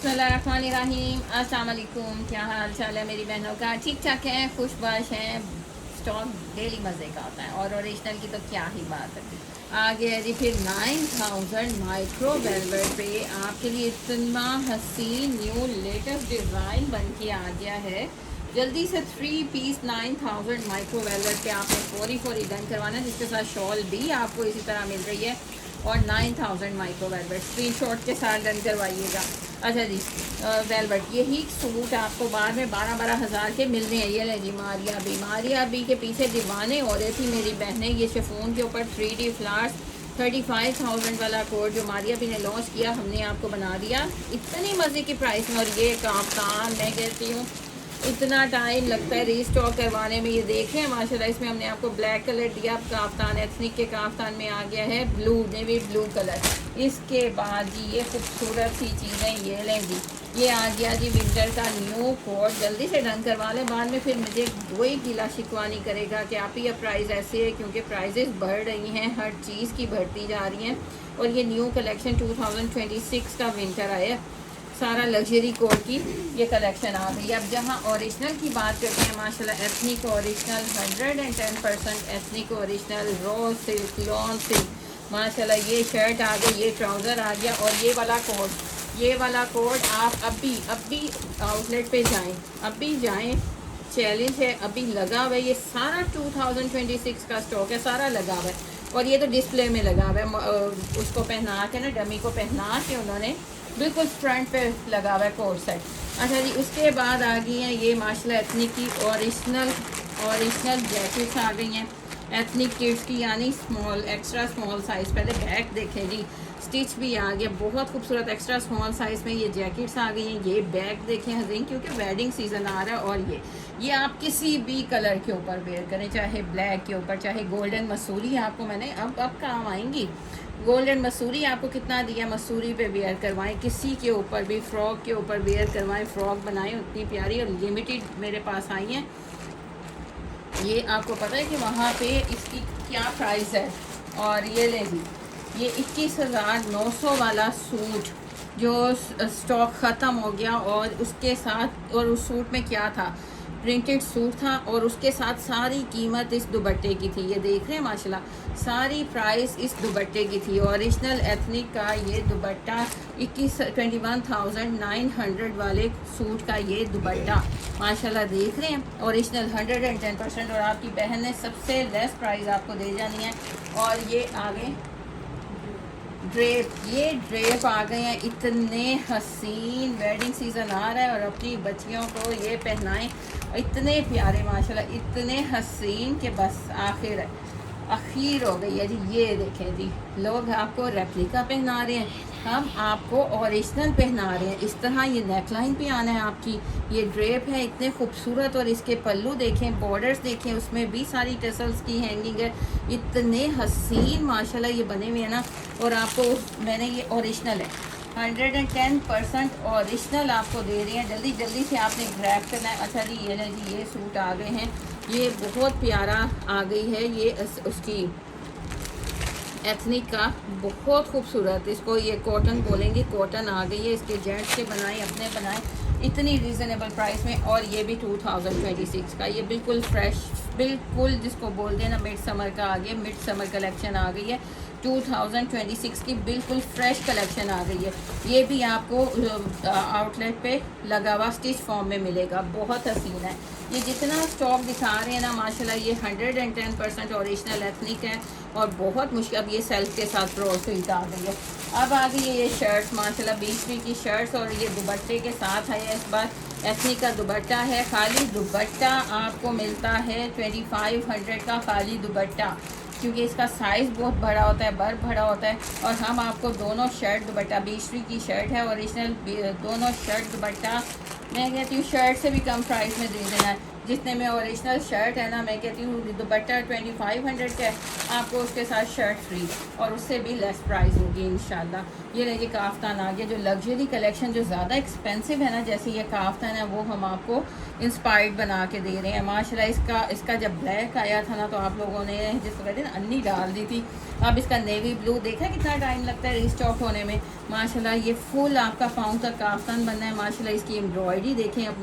बिस्मिल्लाहिर्रहमानिर्रहीम। अस्सलाम वालेकुम। क्या हाल चाल है मेरी बहनों का? ठीक ठाक है, खुशबाश हैं। स्टॉक डेली मज़े का होता है और ओरिजिनल की तो क्या ही बात है। आ गया जी फिर 9000 माइक्रो वेलवेट पे आपके लिए इतना हसीन न्यू लेटेस्ट डिज़ाइन बन के आ गया है। जल्दी से 3 पीस 9000 माइक्रो वेलवेट पे आपने फौरी डन करवाना है, जिसके साथ शॉल भी आपको इसी तरह मिल रही है और 9000 माइक्रो वेलवेट स्क्रीनशॉट के साथ डन करवाइएगा। अच्छा जी, वेलवेट यही सूट आपको बाद में 12-12 हज़ार के मिल रहे हैं। ये ले जी, मारिया बी के पीछे दीवाने हो रहे थी मेरी बहनें। ये शिफॉन के ऊपर 3D फ्लावर्स 35,000 वाला कोड जो मारिया बी ने लॉन्च किया, हमने आपको बना दिया इतनी मज़े की प्राइस में। और ये काफ्तान मैं कहती हूँ इतना टाइम लगता है रीस्टॉक करवाने में। ये देखें माशाल्लाह, इसमें हमने आपको ब्लैक कलर दिया, काफ्तान एथनिक के काफ्तान में आ गया है ब्लू, नेवी ब्लू कलर। इसके बाद जी ये खूबसूरत सी चीज़ें ये लें जी, ये आ गया जी विंटर का न्यू कोट। जल्दी से डन करवा लें, बाद में फिर मुझे कोई गिला शिकवा नहीं करेगा कि आप ही अब प्राइस ऐसे है, क्योंकि प्राइजेस बढ़ रही हैं, हर चीज़ की बढ़ती जा रही हैं। और ये न्यू कलेक्शन 2026 का विंटर आया, सारा लग्जरी कोड की ये कलेक्शन आ गई। अब जहाँ ओरिजिनल की बात करते हैं, माशाल्लाह ethnic original 110% ethnic original raw silk lawn silk माशाल्लाह। ये शर्ट आ गई, ये ट्राउज़र आ गया और ये वाला कोड आप अभी आउटलेट पे जाएं, अभी जाएं, चैलेंज है अभी लगा हुआ है। ये सारा 2026 का स्टॉक है, सारा लगा हुआ है। और ये तो डिस्प्ले में लगा हुआ है, उसको पहना के ना, डमी को पहना के उन्होंने बिल्कुल फ्रंट पे लगा हुआ है कोट सेट। अच्छा जी, उसके बाद आ गई हैं ये माशाल्लाह एथनिक की ओरिजिनल जैकेट्स आ गई हैं एथनिक किड्स की, यानी स्मॉल एक्स्ट्रा स्मॉल साइज़। पहले बैक देखें जी, स्टिच भी आ गया बहुत खूबसूरत एक्स्ट्रा स्मॉल साइज़ में ये जैकेट्स आ गई हैं। ये बैक देखें हज़ीन, क्योंकि वेडिंग सीज़न आ रहा है। और ये आप किसी भी कलर के ऊपर वेयर करें, चाहे ब्लैक के ऊपर, चाहे गोल्डन मसूरी आपको मैंने अब काम आएंगी। गोल्डन मसूरी आपको कितना दिया, मसूरी पे वेयर करवाएं, किसी के ऊपर भी फ्रॉक के ऊपर वेयर करवाएं, फ्रॉक बनाएं। उतनी प्यारी और लिमिटेड मेरे पास आई हैं। ये आपको पता है कि वहाँ पे इसकी क्या प्राइस है। और ये ले जी, ये 21,900 वाला सूट जो स्टॉक ख़त्म हो गया, और उसके साथ और उस सूट में क्या था, प्रिंटेड सूट था और उसके साथ सारी कीमत इस दुपट्टे की थी। ये देख रहे हैं माशाल्लाह, सारी प्राइस इस दुपट्टे की थी। ओरिजिनल एथनिक का ये दुपट्टा 21,900 वाले सूट का ये दुपट्टा माशाल्लाह देख रहे हैं, ओरिजिनल 110%। और आपकी बहन ने सबसे लेस प्राइस आपको दे जानी है। और ये आ गए ड्रेप आ गए हैं, इतने हसीन। वेडिंग सीज़न आ रहा है और अपनी बच्चियों को ये पहनाएं, इतने प्यारे माशाल्लाह, इतने हसीन के बस आखिर हो गई है जी। ये देखें जी, लोग आपको रेप्लिका पहना रहे हैं, हम आपको ओरिजिनल पहना रहे हैं। इस तरह ये नेकलाइन पे आना है आपकी। ये ड्रेप है इतने खूबसूरत, और इसके पल्लू देखें, बॉर्डर्स देखें, उसमें भी सारी टसल्स की हैंगिंग है। इतने हसीन माशाल्लाह ये बने हुए हैं ना। और आपको मैंने ये ओरिजिनल है 110% ओरिजिनल आपको दे रहे हैं। जल्दी जल्दी से आपने ग्रैब करना है। अच्छा जी, ये ले जी, ये सूट आ गए हैं, ये बहुत प्यारा आ गई है। ये उसकी एथनिक का बहुत खूबसूरत, इसको ये कॉटन बोलेंगे, कॉटन आ गई है। इसके जेंट्स के बनाए, अपने बनाए, इतनी रीज़नेबल प्राइस में। और ये भी 2026 का, ये बिल्कुल फ्रेश, बिल्कुल जिसको बोलते हैं ना मिड समर का आ गया, मिड समर कलेक्शन आ गई है 2026 की, बिल्कुल फ्रेश कलेक्शन आ गई है। ये भी आपको आउटलेट पे लगा हुआ स्टिच फॉर्म में मिलेगा, बहुत हसीन है। ये जितना स्टॉक दिखा रहे हैं ना माशाल्लाह, ये 110% ओरिजिनल एथनिक है और बहुत मुश्किल। अब ये सेल्फ के साथ रो स्वीट आ गई है। अब आ गई है ये शर्ट्स माशाल्लाह, 20 की शर्ट्स, और ये दुपट्टे के साथ है। इस बार एथनिक का दुपट्टा है, खाली दुपट्टा आपको मिलता है 2500 का खाली दुपट्टा, क्योंकि इसका साइज़ बहुत बड़ा होता है, बड़ा होता है। और हम आपको दोनों शर्ट दुपट्टा, 20 की शर्ट है ओरिजिनल, दोनों शर्ट दुपट्टा मैं कहती हूँ शर्ट से भी कम प्राइस में दे देना है। जितने में ओरिजिनल शर्ट है ना, मैं कहती हूँ दुपट्टा 2500 का है, आपको उसके साथ शर्ट फ्री और उससे भी लेस प्राइस होगी इंशाल्लाह। ये देखिए काफ्तान आ गया, जो लग्जरी कलेक्शन जो ज़्यादा एक्सपेंसिव है ना, जैसे ये काफ्तान है वो हम आपको इंस्पायर्ड बना के दे रहे हैं माशाल्लाह। इसका जब ब्लैक आया था ना तो आप लोगों ने जिसको कहते हैं ना अन्नी डाल दी थी। अब इसका नेवी ब्लू देखा कितना टाइम लगता है रीस्टॉक होने में। माशाल्लाह ये फुल आपका पाउंड का काफ्तान बनना है माशाल्लाह। इसकी एम्ब्रॉयडरी देखें, अब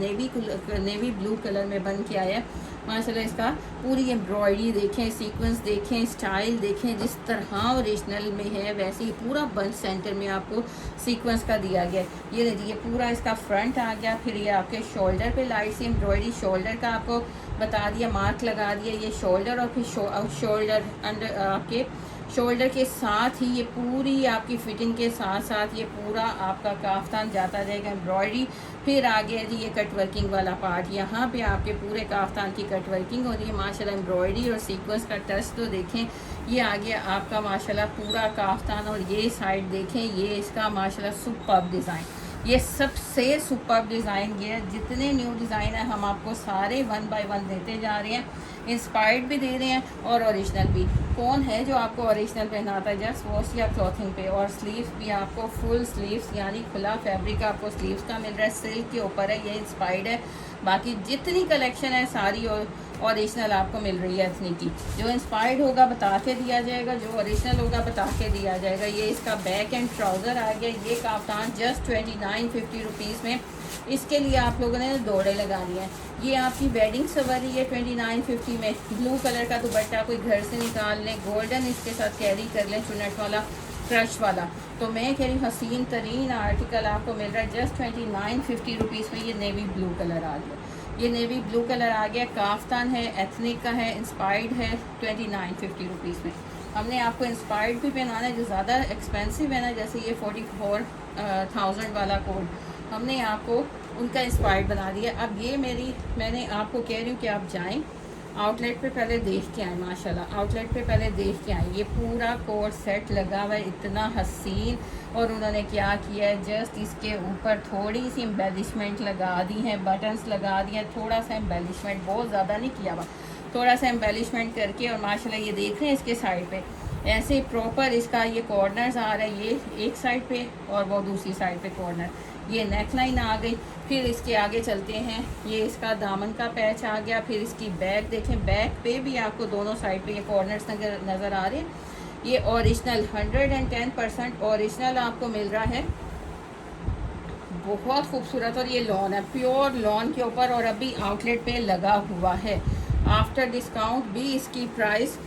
नेवी ब्लू कलर में बन के आया है माशाल्लाह। इसका पूरी एम्ब्रॉयडरी देखें, सीक्वेंस देखें, स्टाइल देखें, जिस तरह ओरिजिनल में है वैसे ही पूरा बंच सेंटर में आपको सीक्वेंस का दिया गया है। ये देखिए पूरा इसका फ्रंट आ गया, फिर ये आपके शोल्डर पे लाइट सी एम्ब्रॉयडरी, शोल्डर का आपको बता दिया, मार्क लगा दिया ये शोल्डर, और फिर शोल्डर अंडर आपके शोल्डर के साथ ही ये पूरी आपकी फिटिंग के साथ साथ ये पूरा आपका काफ्तान जाता जाएगा एम्ब्रॉयडरी। फिर आगे जी ये कट वर्किंग वाला पार्ट, यहाँ पे आपके पूरे काफ्तान की कट वर्किंग हो रही है माशाल्लाह। एम्ब्रॉयडरी और सीक्वेंस का टच तो देखें, ये आ गया आपका माशाल्लाह पूरा काफ्तान। और ये साइड देखें, ये इसका माशाल्लाह सुपर्ब डिज़ाइन, ये सबसे सुपर्ब डिज़ाइन। ये जितने न्यू डिज़ाइन है हम आपको सारे 1 बाय 1 देते जा रहे हैं, इंस्पायर्ड भी दे रहे हैं और ओरिजिनल भी। कौन है जो आपको ओरिजिनल पहनाता है जस्ट वॉश या क्लॉथिंग पे। और स्लीव्स भी आपको फुल स्लीव्स यानी खुला फैब्रिक आपको स्लीव्स का मिल रहा है, सिल्क के ऊपर है, ये इंस्पायर्ड है। बाकी जितनी कलेक्शन है सारी ओरिजिनल आपको मिल रही है एथनिक की। जो इंस्पायर्ड होगा बता के दिया जाएगा, जो ओरिजिनल होगा बता के दिया जाएगा। ये इसका बैक एंड ट्राउज़र आ गया, ये काफ्तान जस्ट 2950 रुपीज़ में। इसके लिए आप लोगों ने दौड़े लगा दिए हैं। ये आपकी वेडिंग सवारी है 2950 में। ब्लू कलर का दुपट्टा कोई घर से निकाल लें, गोल्डन इसके साथ कैरी कर लें, चुनट वाला क्रश वाला। तो मैं कह रही हूँ हसीन तरीन आर्टिकल आपको मिल रहा है जस्ट 2950 रुपीज़ में। ये नेवी ब्लू कलर आ गया, ये नेवी ब्लू कलर आ गया, काफ्तान है, एथनिक का है, इंस्पायर्ड है 2950 रुपीज़ में। हमने आपको इंस्पायर्ड भी पहनाना है जो ज़्यादा एक्सपेंसिव है ना, जैसे ये 44,000 वाला कोड, हमने आपको उनका इंस्पायर्ड बना दिया। अब ये मैंने आपको कह रही हूँ कि आप जाएं आउटलेट पे पहले देख के आए माशाल्लाह, आउटलेट पे पहले देख के आए। ये पूरा कोट सेट लगा हुआ है इतना हसीन, और उन्होंने क्या किया है जस्ट इसके ऊपर थोड़ी सी एम्बेलिशमेंट लगा दी है, बटन्स लगा दिए, थोड़ा सा एम्बेलिशमेंट, बहुत ज़्यादा नहीं किया हुआ, थोड़ा सा एम्बेलिशमेंट करके। और माशाल्लाह ये देख रहे हैं इसके साइड पे ऐसे प्रॉपर इसका ये कॉर्नर्स आ रहा है, ये एक साइड पे और वो दूसरी साइड पे कॉर्नर। ये नेक लाइन आ गई। फिर इसके आगे चलते हैं, ये इसका दामन का पैच आ गया। फिर इसकी बैक देखें, बैक पे भी आपको दोनों साइड पे ये कॉर्नर्स नज़र आ रहे हैं। ये ओरिजिनल 110% ओरिजिनल आपको मिल रहा है, बहुत खूबसूरत। और ये लॉन है, प्योर लॉन के ऊपर, और अभी आउटलेट पे लगा हुआ है। आफ्टर डिस्काउंट भी इसकी प्राइस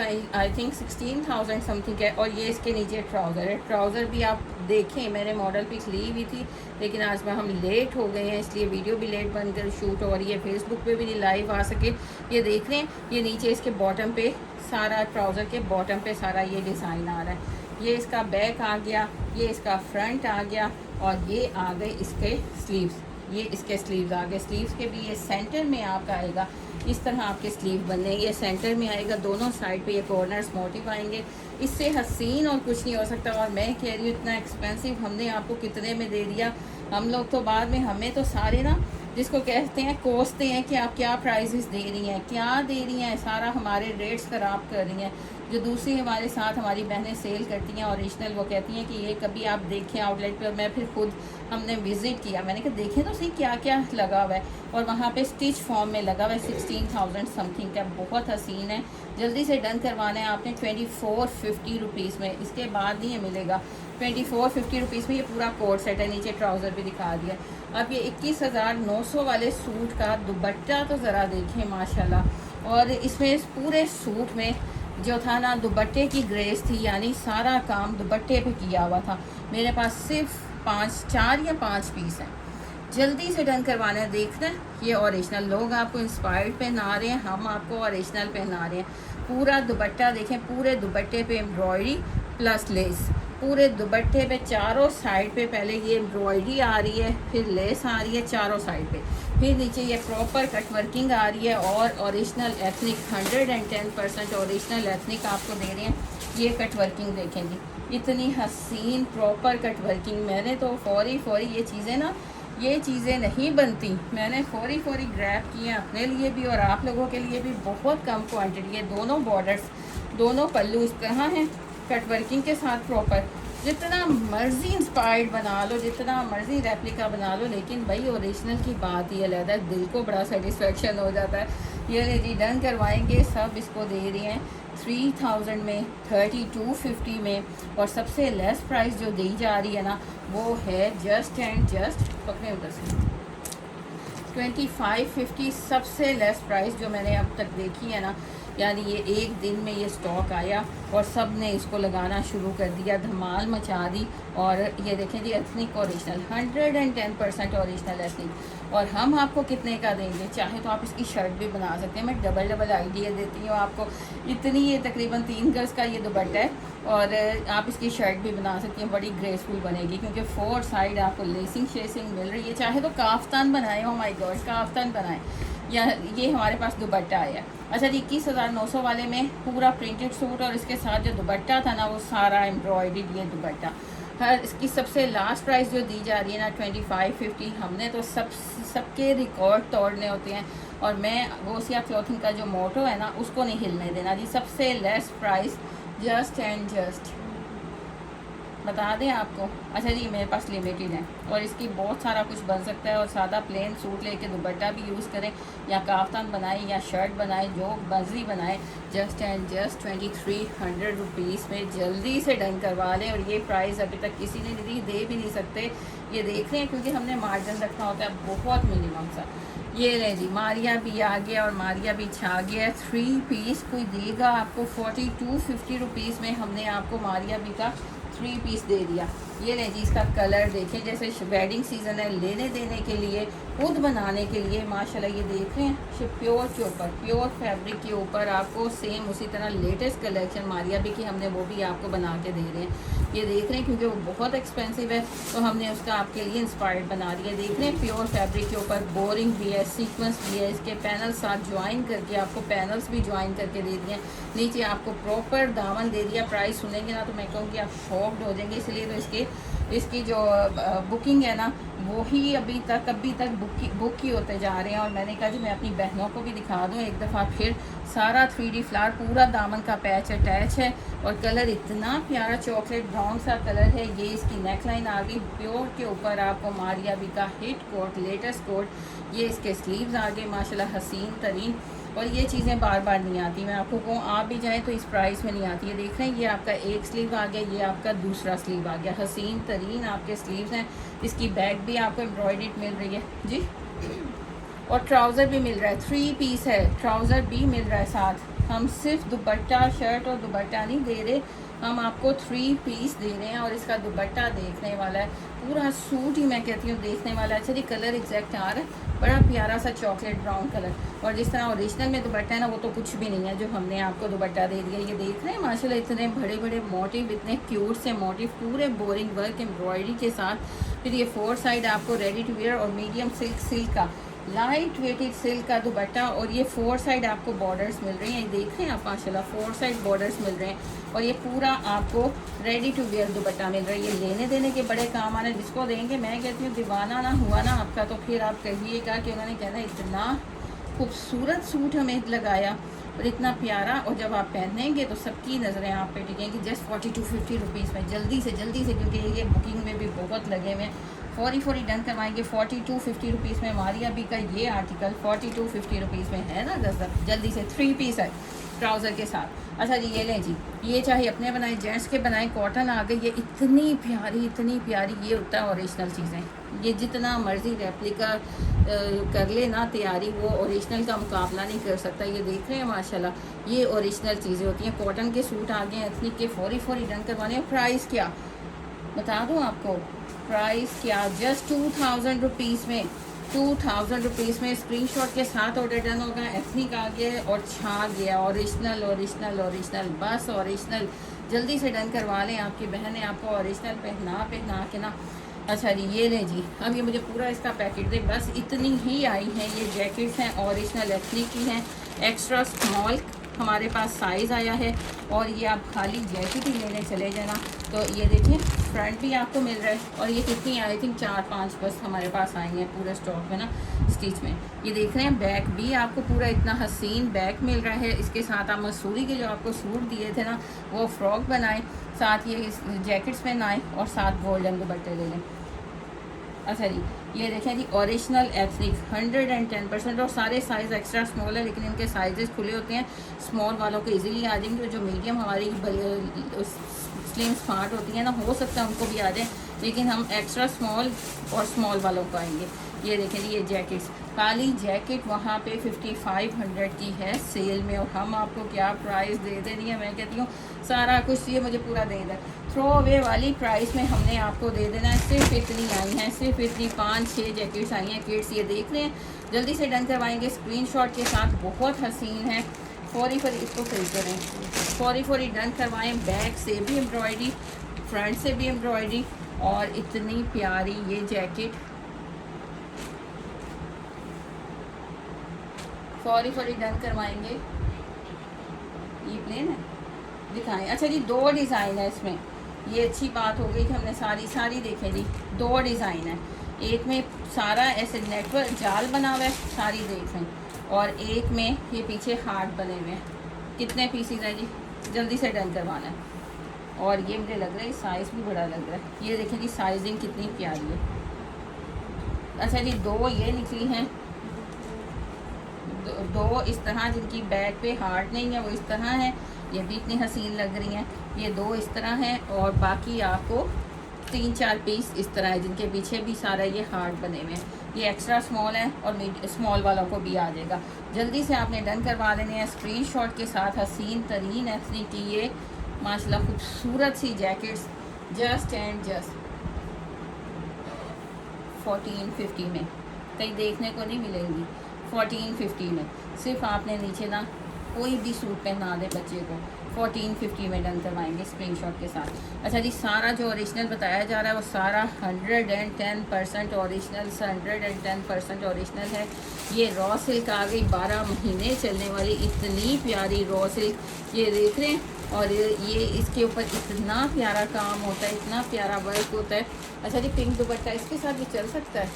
आई थिंक 16,000 समथिंग है। और ये इसके नीचे ट्राउज़र है, ट्राउज़र भी आप देखें, मैंने मॉडल पिक ली हुई थी लेकिन आज में हम लेट हो गए हैं इसलिए वीडियो भी लेट बनकर शूट हो रही है, फेसबुक पे भी नहीं लाइव आ सके। ये देख रहे हैं, ये नीचे इसके बॉटम पे सारा ट्राउज़र के बॉटम पे सारा ये डिज़ाइन आ रहा है। ये इसका बैक आ गया, ये इसका फ्रंट आ गया, और ये आ गए इसके स्लीव्स, ये इसके स्लीव्स आ गए। स्लीव्स के भी ये सेंटर में आपका आएगा, इस तरह आपके स्लीव बनने, ये सेंटर में आएगा, दोनों साइड पे ये कॉर्नर्स मोटिव आएंगे। इससे हसीन और कुछ नहीं हो सकता। और मैं कह रही हूँ इतना एक्सपेंसिव हमने आपको कितने में दे दिया। हम लोग तो बाद में, हमें तो सारे ना जिसको कहते हैं कोसते हैं कि आप क्या प्राइसेस दे रही हैं, क्या दे रही हैं, सारा हमारे रेट्स ख़राब कर रही हैं। जो दूसरी हमारे साथ हमारी बहनें सेल करती हैं ओरिजिनल, वो कहती हैं कि ये कभी आप देखें आउटलेट पे। मैं फिर खुद हमने विज़िट किया, मैंने कहा देखें तो सही क्या क्या लगा हुआ है, और वहाँ पे स्टिच फॉर्म में लगा हुआ है 16,000 समथिंग का, बहुत हसीन है। जल्दी से डन करवाना है आपने 2450 रुपीज़ में, इसके बाद नहीं ये मिलेगा। 2450 रुपीज़ में ये पूरा कोट सेट है, नीचे ट्राउज़र भी दिखा दिया। अब ये 21,900 वाले सूट का दुपट्टा तो ज़रा देखें माशाल्लाह। और इसमें इस पूरे सूट में जो था ना दुपट्टे की ग्रेस थी, यानी सारा काम दुपट्टे पे किया हुआ था। मेरे पास सिर्फ 4 या 5 पीस हैं, जल्दी से डन करवाना है। देखना ये ओरिजिनल, लोग आपको इंस्पायर्ड पहना रहे हैं, हम आपको ओरिजिनल पहना रहे हैं। पूरा दुपट्टा देखें, पूरे दुपट्टे पे एम्ब्रॉयडरी प्लस लेस, पूरे दुपट्टे पे चारों साइड पे पहले ये एम्ब्रॉयडरी आ रही है, फिर लेस आ रही है चारों साइड पे, फिर नीचे ये प्रॉपर कट वर्किंग आ रही है। और ओरिजिनल एथनिक 110% ओरिजिनल एथनिक आपको दे रहे हैं। ये कट वर्किंग देखेंगे, इतनी हसीन प्रॉपर कट वर्किंग। मैंने तो फौरी ये चीज़ें ना ये चीज़ें नहीं बनती। मैंने फौरी ग्रैब की हैं अपने लिए भी और आप लोगों के लिए भी, बहुत कम क्वांटिटी है। दोनों बॉर्डर्स, दोनों पल्लू इस तरह हैं कट वर्किंग के साथ प्रॉपर। जितना मर्जी इंस्पायर्ड बना लो, जितना मर्जी रेप्लिका बना लो, लेकिन भाई ओरिजिनल की बात ही अलग है, दिल को बड़ा सेटिस्फेक्शन हो जाता है। ये ले जी, डन करवाएंगे। सब इसको दे रही हैं 3000 में, 3250 में, और सबसे लेस प्राइस जो दी जा रही है ना वो है जस्ट एंड जस्ट पकड़े उधर से 2550। सबसे लेस प्राइस जो मैंने अब तक देखी है ना, यानी ये एक दिन में ये स्टॉक आया और सब ने इसको लगाना शुरू कर दिया, धमाल मचा दी। और ये देखें जी, एथनिक ओरिजिनल 110% ओरिजिनल एथनिक। और हम आपको कितने का देंगे? चाहे तो आप इसकी शर्ट भी बना सकते हैं। मैं डबल आइडिया देती हूँ आपको। इतनी, ये तकरीबन 3 गज़ का ये दुपट्टा है और आप इसकी शर्ट भी बना सकती हैं, बड़ी ग्रेसफुल बनेगी क्योंकि 4 साइड आपको लेसिंग शेसिंग मिल रही है। चाहे तो काफ्तान बनाए, ओ माय गॉड, काफ्तान बनाए। या ये हमारे पास दुपट्टा आया। अच्छा जी, 21,900 वाले में पूरा प्रिंटेड सूट और इसके साथ जो दुपट्टा था ना वो सारा एम्ब्रॉयडर्ड ये दुपट्टा। हर इसकी सबसे लास्ट प्राइस जो दी जा रही है ना 2550। हमने तो सबके रिकॉर्ड तोड़ने होते हैं और मैं गोसिया क्लॉथिंग का जो मोटो है ना उसको नहीं हिलने देना जी। सबसे less price just and just बता दें आपको। अच्छा जी, मेरे पास लिमिटेड है और इसकी बहुत सारा कुछ बन सकता है। और सादा प्लेन सूट लेके दुपट्टा भी यूज़ करें या काफ्तान बनाएं या शर्ट बनाएं, जो मर्जी बनाएं। जस्ट एंड जस्ट 2300 रुपीज़ में जल्दी से डन करवा लें। और ये प्राइस अभी तक किसी ने नहीं दे भी नहीं सकते। ये देख रहे हैं क्योंकि हमने मार्जिन रखना होता है बहुत मिनिमम सा। ये लें जी, मारिया भी आ गया और मारिया भी छा गया। 3 पीस कोई देगा आपको 4250 रुपीज़ में। हमने आपको मारिया भी का 3 पीस दे दिया। ये लें जी, इसका कलर देखें, जैसे वेडिंग सीज़न है, लेने देने के लिए, खुद बनाने के लिए माशाल्लाह। ये देख रहे हैं प्योर के ऊपर, प्योर फैब्रिक के ऊपर आपको सेम उसी तरह लेटेस्ट कलेक्शन मारिया भी की हमने वो भी आपको बना के दे रहे हैं। ये देख रहे हैं क्योंकि वो बहुत एक्सपेंसिव है तो हमने उसका आपके लिए इंस्पायर्ड बना दिया। देख रहे हैं प्योर फैब्रिक के ऊपर बोरिंग भी है, सीक्वेंस भी है, इसके पैनल साथ ज्वाइन करके आपको पैनल्स भी ज्वाइन करके दे दिए। नीचे आपको प्रॉपर दामन दे दिया। प्राइस सुनेंगे ना तो मैं कहूँगी आप शॉक्ड हो जाएंगे। इसलिए तो इसकी जो बुकिंग है ना वो ही अभी तक बुक ही होते जा रहे हैं। और मैंने कहा जी मैं अपनी बहनों को भी दिखा दूँ एक दफ़ा फिर। सारा 3D फ्लावर, पूरा दामन का पैच अटैच है और कलर इतना प्यारा चॉकलेट ब्राउन सा कलर है। ये इसकी नेक लाइन आ गई प्योर के ऊपर आपको मारिया भी का हिट कोट, लेटेस्ट कोट। ये इसके स्लीव्स आ गए माशाल्लाह हसीन तरीन। और ये चीज़ें बार बार नहीं आती, मैं आपको कहूँ आप भी जाएँ तो इस प्राइस में नहीं आती है। देख रहे हैं ये आपका एक स्लीव आ गया, ये आपका दूसरा स्लीव आ गया। हसीन तरीन आपके स्लीव्स हैं। इसकी बैक भी आपको एम्ब्रॉयडर्ड मिल रही है जी, और ट्राउज़र भी मिल रहा है। 3 पीस है, ट्राउज़र भी मिल रहा है साथ। हम सिर्फ दुपट्टा, शर्ट और दुपट्टा नहीं दे रहे, हम आपको 3 पीस दे रहे हैं। और इसका दुपट्टा देखने वाला है, पूरा सूट ही मैं कहती हूँ देखने वाला है। अच्छा जी, कलर एग्जैक्ट आ रहा है, बड़ा प्यारा सा चॉकलेट ब्राउन कलर। और जिस तरह ओरिजिनल में दुपट्टा है ना वो तो कुछ भी नहीं है जो हमने आपको दुपट्टा दे दिया। ये देख रहे हैं माशाल्लाह इतने बड़े बड़े मोटिव, इतने क्यूट से मोटिव, पूरे बोरिंग वर्क एम्ब्रॉयडरी के साथ। फिर ये 4 साइड आपको रेडी टू वेयर और मीडियम सिल्क का, लाइट वेटेड सिल्क का दुपट्टा। और ये 4 साइड आपको बॉर्डर्स मिल रही हैं। ये देख रहे हैं आप माशाल्लाह 4 साइड बॉर्डर्स मिल रहे हैं। और ये पूरा आपको रेडी टू वेयर दुपट्टा मिल रहा है। ये लेने देने के बड़े काम आने, जिसको देंगे मैं कहती हूँ दीवाना ना हुआ ना आपका तो फिर आप कहिएगा कि उन्होंने कहना इतना खूबसूरत सूट हमें लगाया और इतना प्यारा। और जब आप पहनेंगे तो सबकी नज़रें आप पे टिकेंगी। जस्ट 4250 रुपीज़ में जल्दी से क्योंकि ये बुकिंग में भी बहुत लगे हुए हैं। फौरी डन करवाएंगे। 4250 रुपीज़ में हमारी अभी का ये आर्टिकल 4250 रुपीज़ में है ना गज़ब। जल्दी से 3 पीस है ट्राउज़र के साथ। अच्छा जी, ये लें जी, ये चाहे अपने बनाए जेंट्स के बनाए, कॉटन आ गई। ये इतनी प्यारी ये होता है ओरिजिनल चीज़ें। ये जितना मर्ज़ी रेप्लिका कर ले ना तैयारी, वो ओरिजिनल का मुकाबला नहीं कर सकता। ये देख रहे हैं माशाल्लाह ये ओरिजिनल चीज़ें होती हैं। कॉटन के सूट आ गए एथनिक के, फौरी डन करवाने। प्राइस क्या बता दूँ आपको, प्राइस क्या, जस्ट 2000 रुपीज़ में, 2000 रुपीज़ में स्क्रीनशॉट के साथ ऑर्डर डन होगा। एथनिक आ गया और छा गया ओरिजिनल बस ओरिजिनल। जल्दी से डन करवा लें, आपकी बहन ने आपको ओरिजिनल पहना के ना। अच्छा जी, ये लें जी, अब ये मुझे पूरा इसका पैकेट दे। बस इतनी ही आई हैं ये जैकेट्स हैं, ओरिजिनल एथनिक की हैं, एक्स्ट्रा स्मॉल हमारे पास साइज़ आया है और ये आप खाली जैकेट ही लेने चले जाना। तो ये देखिए फ्रंट भी आपको मिल रहा है और ये कितनी आई थिंक 4-5 बस हमारे पास आई हैं पूरे स्टॉक में ना स्टिच में। ये देख रहे हैं बैक भी आपको पूरा इतना हसीन बैक मिल रहा है। इसके साथ आप मसूरी के जो आपको सूट दिए थे ना वो फ्रॉक बनाएं, साथ ये जैकेट्स पहनाएं और साथ गोल्डन दुपट्टे ले लें। अच्छा जी, ये देखें जी ओरिजिनल एथनिक 110% और सारे साइज़ एक्स्ट्रा स्मॉल है, लेकिन इनके साइजेस खुले होते हैं। स्मॉल वालों को इजीली आ जाएंगे, जो मीडियम हमारी स्लिम स्मार्ट होती है ना, हो सकता है उनको भी आ जाए, लेकिन हम एक्स्ट्रा स्मॉल और स्मॉल वालों को आएंगे। ये देखें जी ये जैकेट्स, काली जैकेट वहाँ पे 5500 की है सेल में और हम आपको क्या प्राइस दे दे रही है। मैं कहती हूँ सारा कुछ ये मुझे पूरा दे दे, थ्रो अवे वाली प्राइस में हमने आपको दे देना है। सिर्फ इतनी आई हैं, सिर्फ इतनी 5-6 जैकेट्स आई हैं किड्स। ये देख रहे हैं, जल्दी से डन करवाएंगे स्क्रीनशॉट के साथ, बहुत हसीन है। फौरी इसको खरीद करें, फौरी डन करवाएं। बैक से भी एम्ब्रॉयडरी, फ्रंट से भी एम्ब्रॉयडरी और इतनी प्यारी ये जैकेट, फौरी डन करवाएंगे। ये प्लेन है, दिखाएं। अच्छा जी 2 डिज़ाइन है इसमें, ये अच्छी बात हो गई कि हमने सारी देखें जी 2 डिज़ाइन है। एक में सारा ऐसे नेटवर्क जाल बना हुआ है, सारी देखें, और एक में ये पीछे हार्ट बने हुए हैं। कितने पीसीज हैं जी, जल्दी से डन करवाना है। और ये मुझे लग रहा है साइज़ भी बड़ा लग रहा है। ये देखें जी साइजिंग कितनी प्यारी है। अच्छा जी 2 ये निकली हैं, दो इस तरह जिनकी बैक पे हार्ट नहीं है वो इस तरह है, ये भी इतनी हसीन लग रही हैं। ये 2 इस तरह हैं और बाकी आपको 3-4 पीस इस तरह है जिनके पीछे भी सारा ये हार्ट बने हुए हैं। ये एक्स्ट्रा स्मॉल है और स्मॉल वालों को भी आ जाएगा। जल्दी से आपने डन करवा लेने हैं स्क्रीनशॉट के साथ। हसीन तरीन एथनिक की ये माशाल्लाह खूबसूरत सी जैकेट्स जस्ट एंड जस्ट 1450 में, कहीं देखने को नहीं मिलेंगी। 1450 में सिर्फ आपने नीचे ना कोई भी सूट पहना दे बच्चे को, 1450 में डन करवाएंगे स्क्रीनशॉट के साथ। अच्छा जी सारा जो ओरिजिनल बताया जा रहा है वो सारा 110% ओरिजिनल, 110% ओरिजिनल है। ये रॉ सिल्क आ गई, 12 महीने चलने वाली इतनी प्यारी रॉ सिल्क, ये देख रहे हैं। और ये इसके ऊपर इतना प्यारा काम होता है, इतना प्यारा वर्क होता है। अच्छा जी पिंक दुपट्टा इसके साथ भी चल सकता है।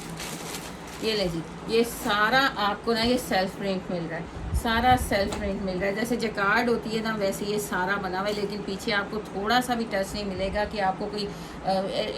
ये ले जी, ये सारा आपको ना ये सेल्फ प्रिंट मिल रहा है, सारा सेल्फ प्रिंट मिल रहा है। जैसे जकार्ड होती है ना वैसे ये सारा बना हुआ है, लेकिन पीछे आपको थोड़ा सा भी टच नहीं मिलेगा कि आपको कोई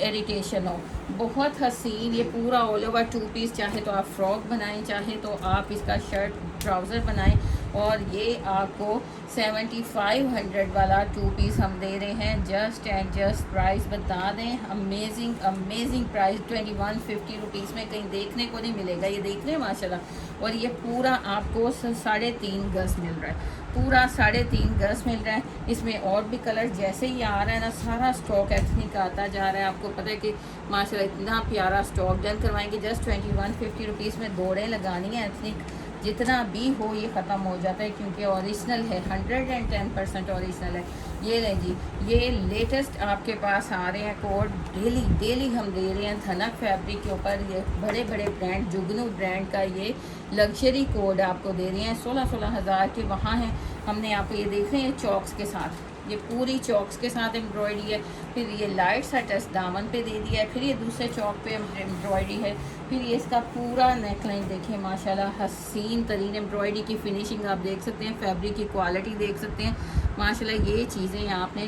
इरिटेशन हो। बहुत हसीन, ये पूरा ऑल ओवर 2 पीस, चाहे तो आप फ्रॉक बनाएं, चाहे तो आप इसका शर्ट ट्राउज़र बनाएं। और ये आपको 7500 वाला 2 पीस हम दे रहे हैं। जस्ट एंड जस्ट प्राइस बता दें, अमेजिंग प्राइस 2150 रुपीज़ में कहीं देखने को नहीं मिलेगा। ये देख रहे हैं माशाल्लाह। और ये पूरा आपको 3.5 गज मिल रहा है, पूरा 3.5 गज मिल रहा है। इसमें और भी कलर जैसे ही आ रहा है ना, सारा स्टॉक एथनिक आता जा रहा है। आपको पता है कि माशाल्लाह इतना प्यारा स्टॉक डन करवाएंगे। जस्ट 2150 रुपीज़ में दौड़ें लगानी है एथनिक, जितना भी हो ये ख़त्म हो जाता है क्योंकि ओरिजिनल है, 110% ओरिजिनल है। ये ले जी, ये लेटेस्ट आपके पास आ रहे हैं कोड, डेली हम दे रहे हैं धनक फैब्रिक के ऊपर। ये बड़े ब्रांड, जुगनू ब्रांड का ये लग्जरी कोड आपको दे रहे हैं। 16 हज़ार के वहाँ हैं। हमने आपको ये देख रहे हैं चॉक्स के साथ, ये पूरी चॉक्स के साथ एम्ब्रॉयडरी है। फिर ये लाइट सा टच दामन पे दे दिया है, फिर ये दूसरे चौक पे एम्ब्रॉयडरी है। फिर ये इसका पूरा नेकलाइन देखें माशाल्लाह, हसीन तरीन एम्ब्रॉयडरी की फिनिशिंग आप देख सकते हैं, फैब्रिक की क्वालिटी देख सकते हैं माशाल्लाह। ये चीज़ें आपने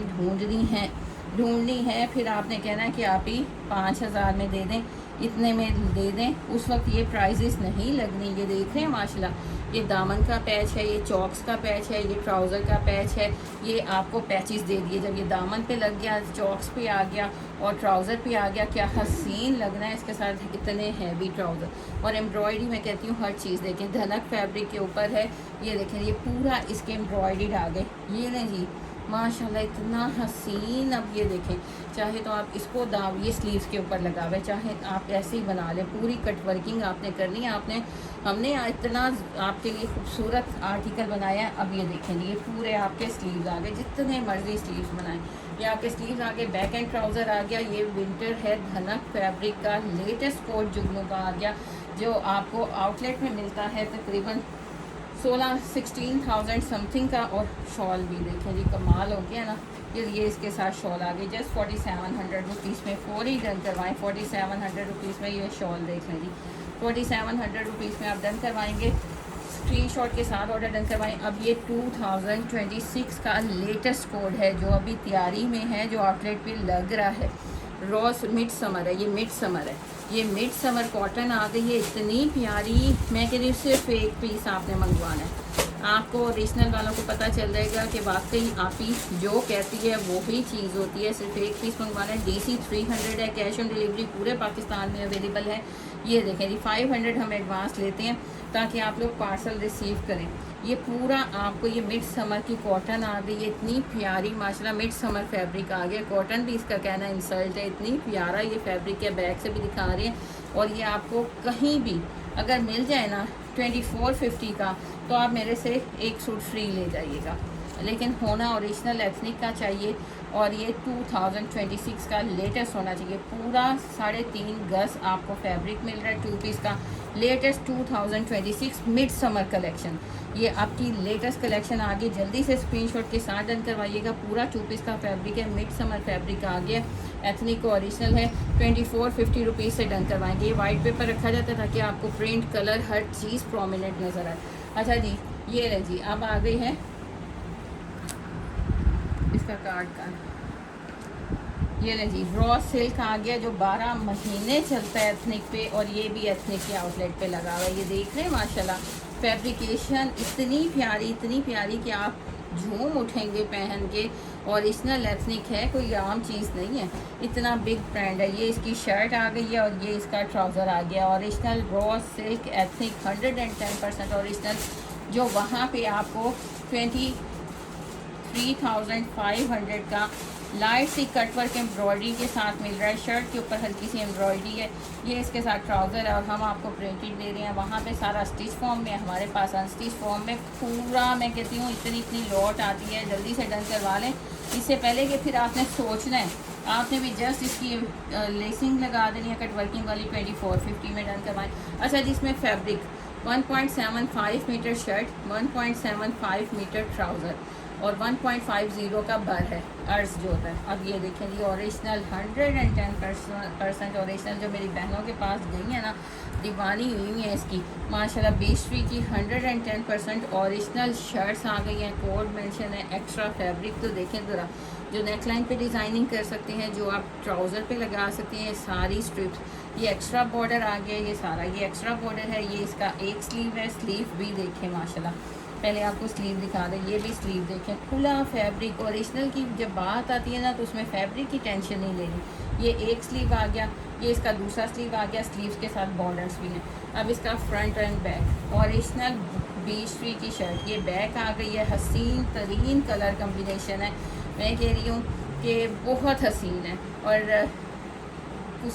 ढूंढनी है। फिर आपने कहना है कि आप ही 5000 में दे दें, इतने में दे दें, उस वक्त ये प्राइजेस नहीं लगनी। ये देख रहे हैं माशाल्लाह, ये दामन का पैच है, ये चॉक्स का पैच है, ये ट्राउज़र का पैच है। ये आपको पैचेस दे दिए, जब ये दामन पे लग गया, चॉक्स पे आ गया और ट्राउज़र पे आ गया, क्या हसीन लगना है इसके साथ इतने हैवी ट्राउज़र। और एम्ब्रॉयडरी मैं कहती हूँ हर चीज़ देखें, धनक फैब्रिक के ऊपर है। ये देखें, ये पूरा इसके एम्ब्रॉयडरी आ गए। ये नहीं जी माशाल्लाह इतना हसीन। अब ये देखें, चाहे तो आप इसको ये स्लीव्स के ऊपर लगावे, चाहे आप ऐसे ही बना लें। पूरी कट वर्किंग आपने करनी है। हमने इतना आपके लिए खूबसूरत आर्टिकल बनाया है। अब ये देखें, ये पूरे आपके स्लीव्स आ गए, जितने मर्जी स्लीव्स बनाएं। ये आपके स्लीव्स आ गए, बैक एंड ट्राउज़र आ गया। ये विंटर है, धनक फैब्रिक का लेटेस्ट कोट जुगनू का आ गया, जो आपको आउटलेट में मिलता है तकरीबन 16,000 समथिंग का। और शॉल भी देखें जी, कमाल हो गया ना। ये इसके साथ शॉल आ गई जस्ट 4700 रुपीज़ में। 4 ही डन करवाएँ 4700 रुपीज़ में। ये शॉल देख लें जी, 4700 रुपीज़ में आप डन करवाएंगे। स्क्रीनशॉट के साथ ऑर्डर डन करवाएं। अब ये 2026 का लेटेस्ट कोड है जो अभी तैयारी में है, जो आउटलेट पे लग रहा है। रॉस मिड समर है, ये मिड समर है, ये मिड समर कॉटन आ गई है इतनी प्यारी। मैं कह रही हूँ सिर्फ एक पीस आपने मंगवाना है, आपको ओरिजिनल वालों को पता चल जाएगा कि वाकई आप ही जो कहती है वो ही चीज़ होती है। सिर्फ एक पीस मंगवाना है। DC 300 है, कैश ऑन डिलीवरी पूरे पाकिस्तान में अवेलेबल है। ये देखें जी, 500 हम एडवांस लेते हैं ताकि आप लोग पार्सल रिसीव करें। ये पूरा आपको ये मिड समर की कॉटन आ गई है, इतनी प्यारी माशाल्लाह। मिड समर फैब्रिक आ गया। कॉटन भी इसका कहना इंसल्ट है, इतनी प्यारा ये फैब्रिक है। बैक से भी दिखा रहे हैं। और ये आपको कहीं भी अगर मिल जाए ना 2450 का, तो आप मेरे से एक सूट फ्री ले जाइएगा, लेकिन होना ओरिजिनल एथनिक का चाहिए। और ये 2026 का लेटेस्ट होना चाहिए। पूरा 3.5 गज आपको फैब्रिक मिल रहा है 2 पीस का। लेटेस्ट 2026 मिड समर कलेक्शन, ये आपकी लेटेस्ट कलेक्शन आ गई। जल्दी से स्क्रीनशॉट के साथ डन करवाइएगा। पूरा 2 पीस का फैब्रिक है, मिड समर फैब्रिक आ गया। एथनिक ओरिजिनल है। 2450 रुपीज़ से डन करवाएंगे। ये वाइट पेपर रखा जाता है ताकि आपको प्रिंट, कलर, हर चीज़ प्रोमिनेंट नज़र आए। अच्छा जी, ये ले जी, अब आ गई है इसका कार्ड का। ये ले जी, रॉ सिल्क आ गया जो 12 महीने चलता है एथनिक पे। और ये भी एथनिक के आउटलेट पे लगा हुआ है। ये देख रहे हैं माशाल्लाह, फैब्रिकेशन इतनी प्यारी कि आप झूम उठेंगे पहन के। ओरिजिनल एथनिक है, कोई आम चीज़ नहीं है। इतना बिग ब्रांड है। ये इसकी शर्ट आ गई है और ये इसका ट्राउज़र आ गया। Original raw silk ethnic 110% original, जो वहाँ पे आपको 23,500 का लाइट सी कटवर्क एम्ब्रॉयडरी के साथ मिल रहा है। शर्ट के ऊपर हल्की सी एम्ब्रॉयडरी है। ये इसके साथ ट्राउज़र है और हम आपको प्रिंटेड दे रहे हैं। वहाँ पे सारा स्टिच फॉर्म में, हमारे पास अनस्टिच फॉर्म में। पूरा मैं कहती हूँ इतनी लॉट आती है। जल्दी से डन करवा लें, इससे पहले कि फिर आपने सोचना है। आपने भी जस्ट इसकी लेसिंग लगा देनी है कटवर्किंग वाली। 2450 में डन करवाएं। अच्छा, जिसमें fabric 1.75 metre shirt, 1.75 metre trouser और 1.50 का बर है, अर्ज जो होता है। अब ये देखें जी, ओरिजिनल 110% ओरिजिनल, जो मेरी बहनों के पास गई है ना, दीवानी हुई है इसकी माशाल्लाह। बेस्ट्री की 110% ओरिजिनल शर्ट्स आ गई हैं। कोड मेंशन है। एक्स्ट्रा फैब्रिक तो देखें ज़रा, जो नेकलाइन पे डिज़ाइनिंग कर सकते हैं, जो आप ट्राउज़र पे लगा सकते हैं। सारी स्ट्रिप्स, ये एक्स्ट्रा बॉर्डर आ गया। ये सारा ये एक्स्ट्रा बॉर्डर है। ये इसका एक स्लीव है। स्लीव भी देखें माशाल्लाह। पहले आपको स्लीव दिखा दें, ये भी स्लीव देखें। खुला फैब्रिक। ओरिजिनल की जब बात आती है ना, तो उसमें फैब्रिक की टेंशन नहीं लेनी। ये एक स्लीव आ गया, ये इसका दूसरा स्लीव आ गया। स्लीव्स के साथ बॉर्डर्स भी हैं। अब इसका फ्रंट एंड बैक, ओरिजिनल बेस्ट्री की शर्ट, ये बैक आ गई है। हसीन तरीन कलर कम्बिनेशन है। मैं कह रही हूँ कि बहुत हसीन है। और कुछ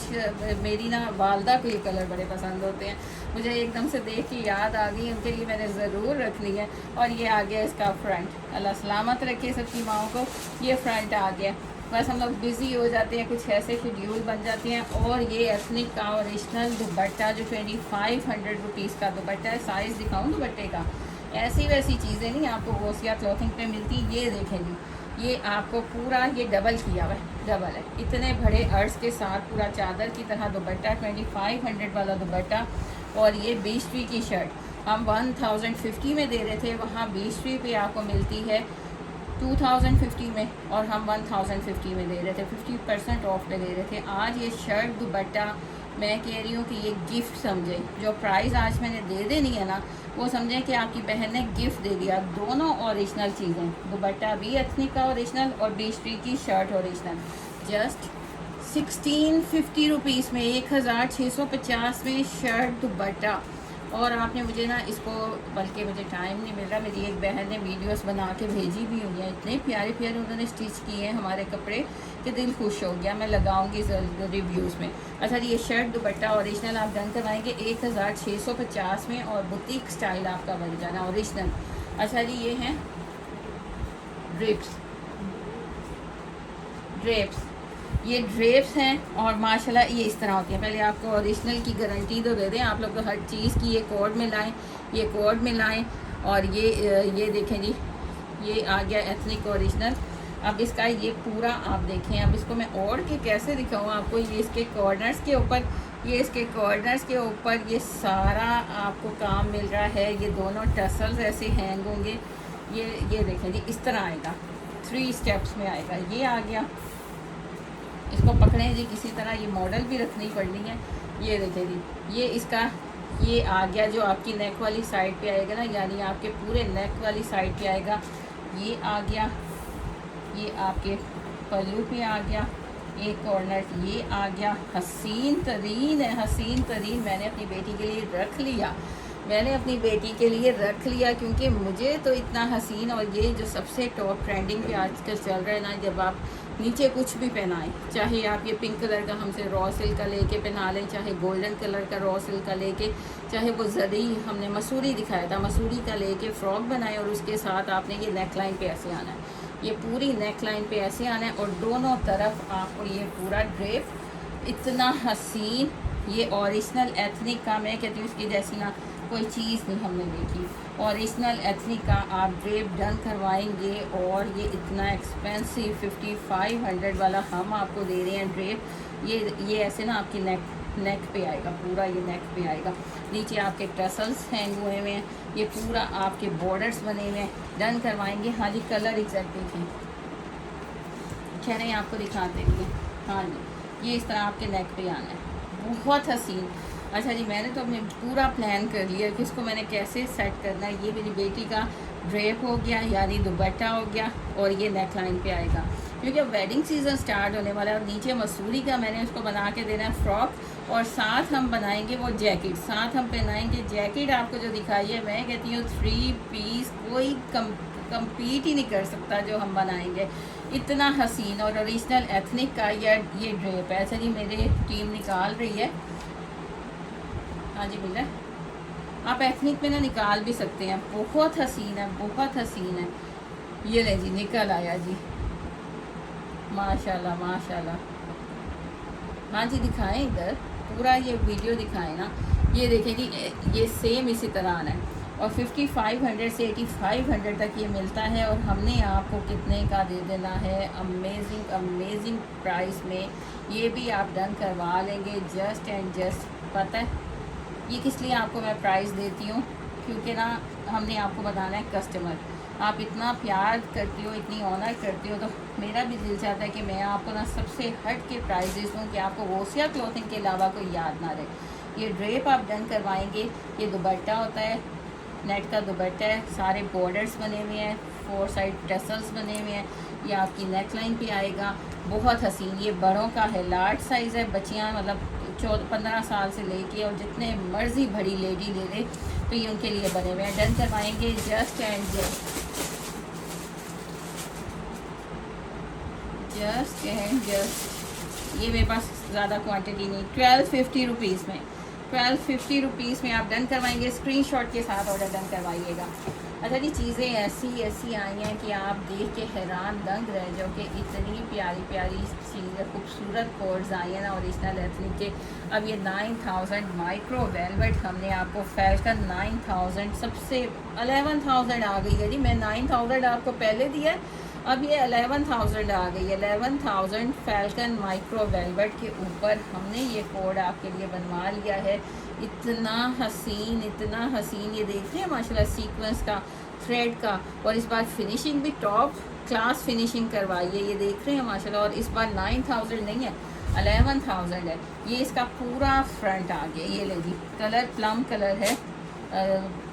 मेरी ना वालदा को ये कलर बड़े पसंद होते हैं। मुझे एकदम से देख के याद आ गई, उनके लिए मैंने ज़रूर रख ली है। और ये आ गया इसका फ्रंट। अल्लाह सलामत रखे सबकी माओ को। ये फ्रंट आ गया। बस हम लोग बिज़ी हो जाते हैं, कुछ ऐसे शेड्यूल बन जाते हैं। और ये एथनिक का ओरिजिनल दुपट्टा, जो 2500 रुपीज़ का दुपट्टा है। साइज़ दिखाऊँ दुपट्टे का? ऐसी वैसी चीज़ें नहीं आपको गोसिया क्लॉथिंग पे मिलती। ये देखें जी, ये आपको पूरा ये डबल किया हुआ है, डबल है। इतने बड़े अर्ज के साथ पूरा चादर की तरह दुपट्टा, 2500 वाला दुपट्टा। और ये 20 की शर्ट हम 1050 में दे रहे थे, वहाँ 20 पे आपको मिलती है 2050 में, और हम 1050 में दे रहे थे। 50% ऑफ पे दे रहे थे। आज ये शर्ट दुपट्टा मैं कह रही हूँ कि ये गिफ्ट समझें। जो प्राइस आज मैंने दे देनी है ना, वो समझें कि आपकी बहन ने गिफ्ट दे दिया। दोनों ओरिजिनल चीज़ें, दुपट्टा भी एथनिक का ओरिजिनल और 20 की शर्ट ओरिजिनल। जस्ट 1650 रुपीज़ में, 1650 में शर्ट दुपट्टा। और आपने मुझे ना इसको, बल्कि मुझे टाइम नहीं मिल रहा, मेरी एक बहन ने वीडियोस बना के भेजी भी हुई हैं। इतने प्यारे प्यारे उन्होंने स्टिच किए हैं हमारे कपड़े कि दिल खुश हो गया। मैं लगाऊंगी रिव्यूज़ में। अच्छा जी, ये शर्ट दुपट्टा ओरिजिनल आप डन करवाएंगे 1650 में, और बुटीक स्टाइल आपका बन जाना ओरिजिनल। अच्छा जी, ये हैं ड्रेप्स। ये ड्रेप्स हैं और माशाल्लाह ये इस तरह होती हैं। पहले आपको ओरिजिनल की गारंटी तो दे दें, आप लोग तो हर चीज़ की ये कोड में लाएं, ये कोड में लाएं। और ये देखें जी, ये आ गया एथनिक ओरिजिनल। अब इसका ये पूरा आप देखें, अब इसको मैं ओढ़ के कैसे दिखाऊँ आपको। ये इसके कॉर्नर्स के ऊपर, ये इसके कॉर्नर्स के ऊपर ये सारा आपको काम मिल रहा है। ये दोनों टसल्स ऐसे हैंग होंगे। ये देखें जी, इस तरह आएगा, 3 स्टेप्स में आएगा। ये आ गया, इसको पकड़ें जी किसी तरह, ये मॉडल भी रखनी पड़नी है। ये देखें जी, ये इसका ये आ गया जो आपकी नेक वाली साइड पे आएगा ना, यानी आपके पूरे नेक वाली साइड पे आएगा। ये आ गया, ये आपके पल्लू पे आ गया, एक कॉर्नर ये आ गया। हसीन तरीन है, हसीन तरीन। मैंने अपनी बेटी के लिए रख लिया, मैंने अपनी बेटी के लिए रख लिया, क्योंकि मुझे तो इतना हसीन। और ये जो सबसे टॉप ट्रेंडिंग पे आजकल चल रहा है ना, जब आप नीचे कुछ भी पहनाएं, चाहे आप ये पिंक कलर का हमसे रॉ सिल्क का लेके पहना लें, चाहे गोल्डन कलर का रॉ सिल्क का लेके, चाहे वो जरी हमने मसूरी दिखाया था, मसूरी का लेके फ्रॉक बनाए, और उसके साथ आपने ये नेक लाइन पे ऐसे आना है, ये पूरी नेक लाइन पे ऐसे आना है, और दोनों तरफ आपको ये पूरा ड्रेप इतना हसीन। ये ओरिजिनल एथनिक का, मैं कहती हूँ इसकी जैसी ना कोई चीज़ नहीं हमने देखी। ओरिजिनल एथनिक का आप ड्रेप डन करवाएंगे, और ये इतना एक्सपेंसिव 5500 वाला हम आपको दे रहे हैं ड्रेप। ये ऐसे ना आपकी नेक पे आएगा, पूरा ये नेक पे आएगा। नीचे आपके टसल्स हैंग हुए हुए हैं, ये पूरा आपके बॉर्डर्स बने हुए हैं। डन करवाएंगे। हाँ जी, कलर एग्जैक्ट देखें, कह रहे हैं आपको दिखाते हैं। हाँ जी, ये इस तरह आपके नेक पे आना है, बहुत हसीन। अच्छा जी, मैंने तो अपने पूरा प्लान कर लिया कि इसको मैंने कैसे सेट करना है। ये मेरी बेटी का ड्रेप हो गया, यानी दुपट्टा हो गया, और ये नेक लाइन पे आएगा, क्योंकि अब वेडिंग सीज़न स्टार्ट होने वाला है। और नीचे मसूरी का मैंने उसको बना के देना है फ्रॉक, और साथ हम बनाएंगे वो जैकेट, साथ हम पहनाएंगे जैकेट। आपको जो दिखाई है, मैं कहती हूँ 3 पीस कोई कम्पीट ही नहीं कर सकता जो हम बनाएंगे, इतना हसीन और ओरिजिनल एथनिक का ये ड्रेप है। अच्छा जी, मेरी टीम निकाल रही है। हाँ जी भैया, आप एथनिक में ना निकाल भी सकते हैं, बहुत हसीन है, बहुत हसीन है। ये ले जी, निकल आया जी, माशाल्लाह माशाल्लाह। हाँ जी, दिखाएं इधर पूरा ये वीडियो दिखाएं ना। ये देखें जी, ये सेम इसी तरह आना है, और 5500 से 8500 तक ये मिलता है, और हमने आपको कितने का दे देना है, अमेजिंग अमेजिंग प्राइस में। ये भी आप डन करवा लेंगे जस्ट एंड जस्ट। पता है ये किस लिए आपको मैं प्राइस देती हूँ, क्योंकि ना हमने आपको बताना है कस्टमर, आप इतना प्यार करती हो, इतनी ऑनर करती हो, तो मेरा भी दिल चाहता है कि मैं आपको ना सबसे हट के प्राइजेस दूँ कि आपको वोसिया क्लॉथिंग के अलावा कोई याद ना रहे। ये ड्रेप आप डन करवाएंगे, ये दुपट्टा होता है, नेट का दुपट्टा है, सारे बॉर्डर्स बने हुए हैं, 4 साइड टसल्स बने हुए हैं, ये आपकी नेक लाइन पे आएगा, बहुत हसीन। ये बड़ों का है, लार्ज साइज़ है, बच्चियाँ मतलब 15 साल से लेके और जितने मर्जी बड़ी लेडी ले ले, तो ये उनके लिए बने हुए हैं। डन करवाएंगे जस्ट एंड जस्ट। ये मेरे पास ज़्यादा क्वांटिटी नहीं, 1250 रुपीज़ में, 1250 रुपीज़ में आप डन करवाएंगे। स्क्रीनशॉट के साथ ऑर्डर डन करवाइएगा। अच्छा जी, चीज़ें ऐसी आई हैं कि आप देख के हैरान दंग रह जाओ कि इतनी प्यारी प्यारी चीज़ें, खूबसूरत कोड्स आई हैं ना ओरिजिनल एथनिक के। अब ये 9000 माइक्रो वेलवेट हमने आपको फैल्कन 9000 सबसे 11000 आ गई है जी। मैं 9000 आपको पहले दिया है, अब ये 11000 आ गई है। 11000 फैल्कन माइक्रो वेलवेट के ऊपर हमने ये कोड आपके लिए बनवा लिया है। इतना हसीन, इतना हसीन। ये देख रहे हैं माशाल्लाह सीक्वेंस का, थ्रेड का, और इस बार फिनिशिंग भी टॉप क्लास फिनिशिंग करवाई है, ये देख रहे हैं माशाल्लाह। और इस बार 9000 नहीं है, 11000 है। ये इसका पूरा फ्रंट आ गया। ये ले जी, कलर प्लम कलर है,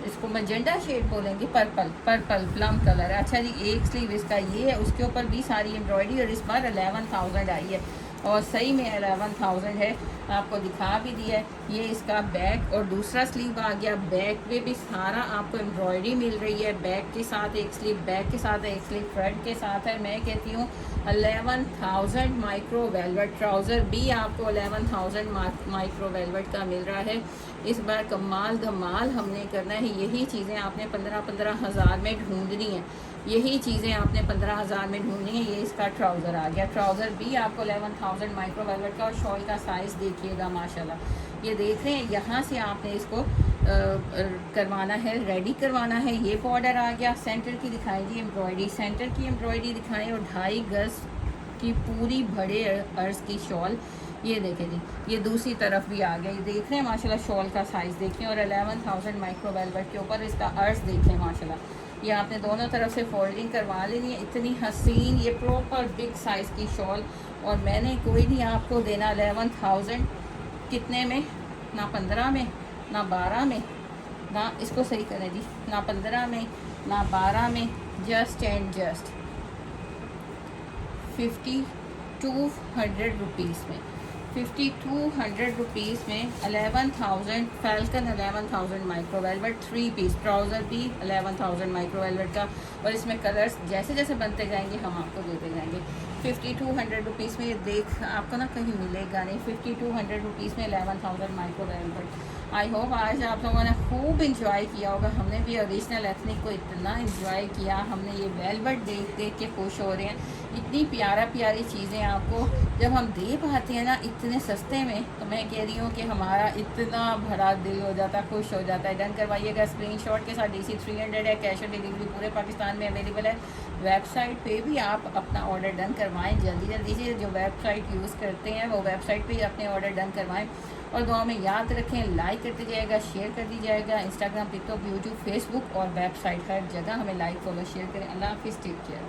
इसको मैजेंटा शेड बोलेंगे, पर्पल प्लम कलर है। अच्छा जी, एक स्लीव इसका ये है, उसके ऊपर भी सारी एम्ब्रॉयडरी, और इस बार 11000 आई है, और सही में 11000 है। आपको दिखा भी दिया है। ये इसका बैक और दूसरा स्लीव आ गया, बैक पे भी सारा आपको एम्ब्रॉयडरी मिल रही है। बैक के साथ एक स्लीव, बैक के साथ एक स्लीव, फ्रंट के साथ है। मैं कहती हूँ 11000 माइक्रो वेलवेट। ट्राउज़र भी आपको 11000 माइक्रो वेलवेट का मिल रहा है। इस बार कमाल धमाल हमने करना है। यही चीज़ें आपने 15 हज़ार में ढूंढनी है, यही चीज़ें आपने 15,000 में ढूंढनी है। ये इसका ट्राउज़र आ गया। ट्राउज़र भी आपको 11000 माइक्रो वेलवेट का, और शॉल का साइज़ देख देखिएगा माशाल्लाह। ये देख रहे हैं, यहाँ से आपने इसको करवाना है, रेडी करवाना है। ये बॉर्डर आ गया। सेंटर की दिखाई जी एम्ब्रॉयडरी, सेंटर की एम्ब्रॉयडरी दिखाएं और 2.5 गज की पूरी बड़े अर्ज की शॉल। ये देखें जी, ये दूसरी तरफ भी आ गया। ये देख रहे हैं माशाल्लाह, शॉल का साइज़ देखें और 11,000 माइक्रो वेलवेट के ऊपर इसका अर्ज देखें माशाल्लाह। ये आपने दोनों तरफ से फोल्डिंग करवा लेनी है। इतनी हसीन, ये प्रॉपर बिग साइज़ की शॉल। और मैंने कोई नहीं आपको देना 11,000 कितने में, ना 15 में, ना 12 में, ना इसको सही करें जी, ना 15 में, ना 12 में, जस्ट एंड जस्ट 5200 रुपीज़ में। 5200 रुपीज़ में 11,000 falcon 11,000 micro velvet 3 piece trouser भी 11,000 माइक्रो वेलवेट का। और इसमें कलर्स जैसे जैसे बनते जाएंगे हम आपको देते जाएंगे। 5200 रुपीज़ में ये देख आपको ना कहीं मिलेगा नहीं। 5200 रुपीज़ में 11,000 माइक्रो वेलवेट। आई होप आज आप लोगों ने खूब इंजॉय किया होगा। हमने भी ओरिजिनल एथनिक को इतना इंजॉय किया। हमने ये वेलवेट देख देख के खुश हो रहे हैं। इतनी प्यारी चीज़ें आपको जब हम दे पाते हैं ना इतने सस्ते में, तो मैं कह रही हूँ कि हमारा इतना भरा दिल हो जाता है, खुश हो जाता है। डन करवाइएगा स्क्रीनशॉट के साथ। DC 300 है, कैश ऑन डिलीवरी पूरे पाकिस्तान में अवेलेबल है। वेबसाइट पे भी आप अपना ऑर्डर डन करवाएं जल्दी से। जो वेबसाइट यूज़ करते हैं वो वेबसाइट पे ही अपने ऑर्डर डन करवाएं। और दुआ में याद रखें, लाइक करते जाएगा, शेयर कर दीजिएगा। इंस्टाग्राम, टिकटॉक, यूट्यूब, फेसबुक और वेबसाइट हर जगह हमें लाइक, फॉलो, शेयर करें। अल्लाह हाफिज़, टेक केयर।